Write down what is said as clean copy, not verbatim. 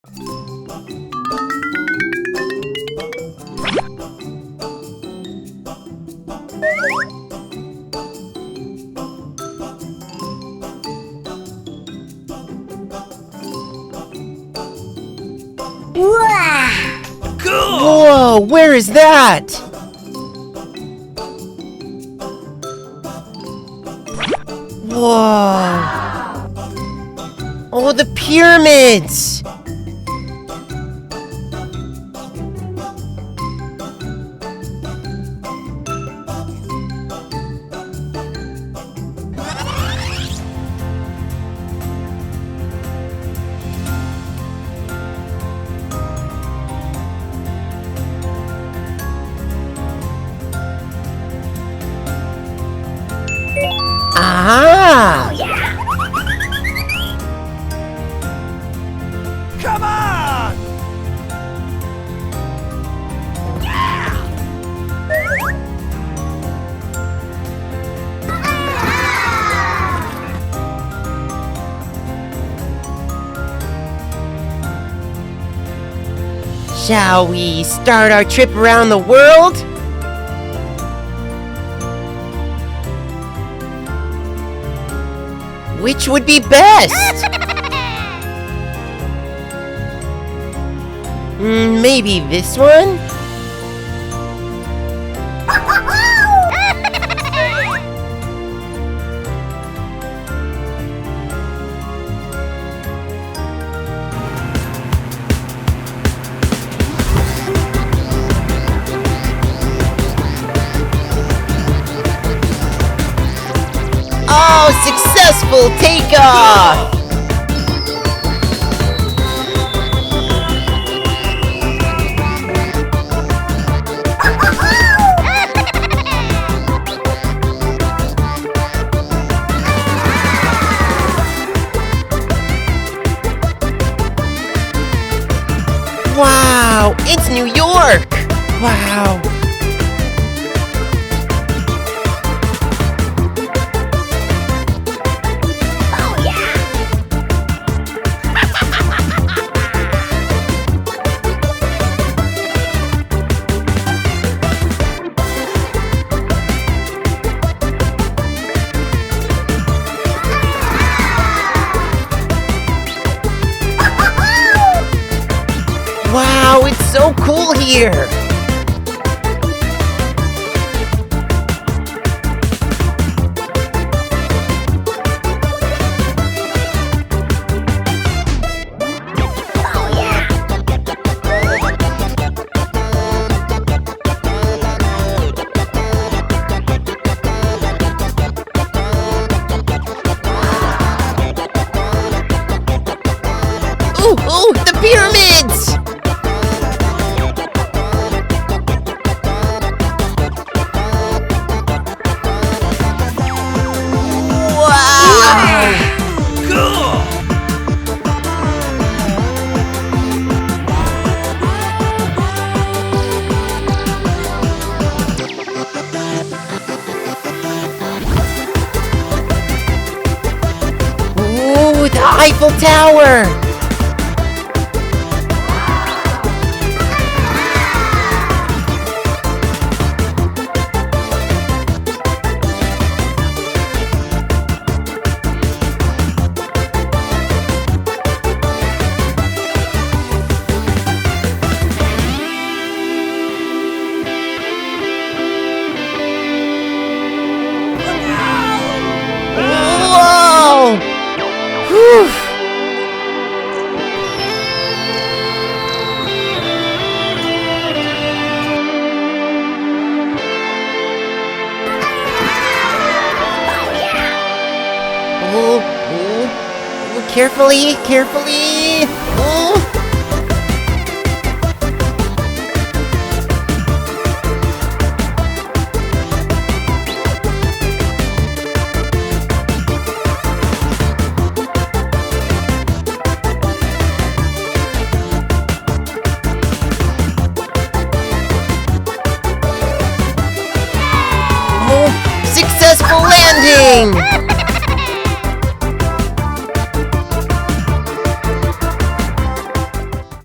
Whoa, where is that? Whoa. Oh, the pyramids! Ah! Come on! Shall we start our trip around the world? Which would be best? Maybe this one? Oh, successful takeoff! Wow, it's New York! Wow. Wow, it's so cool here! Ooh, the pyramids! Ooh, the Eiffel Tower! Whoa! Whew! Oh, carefully, carefully.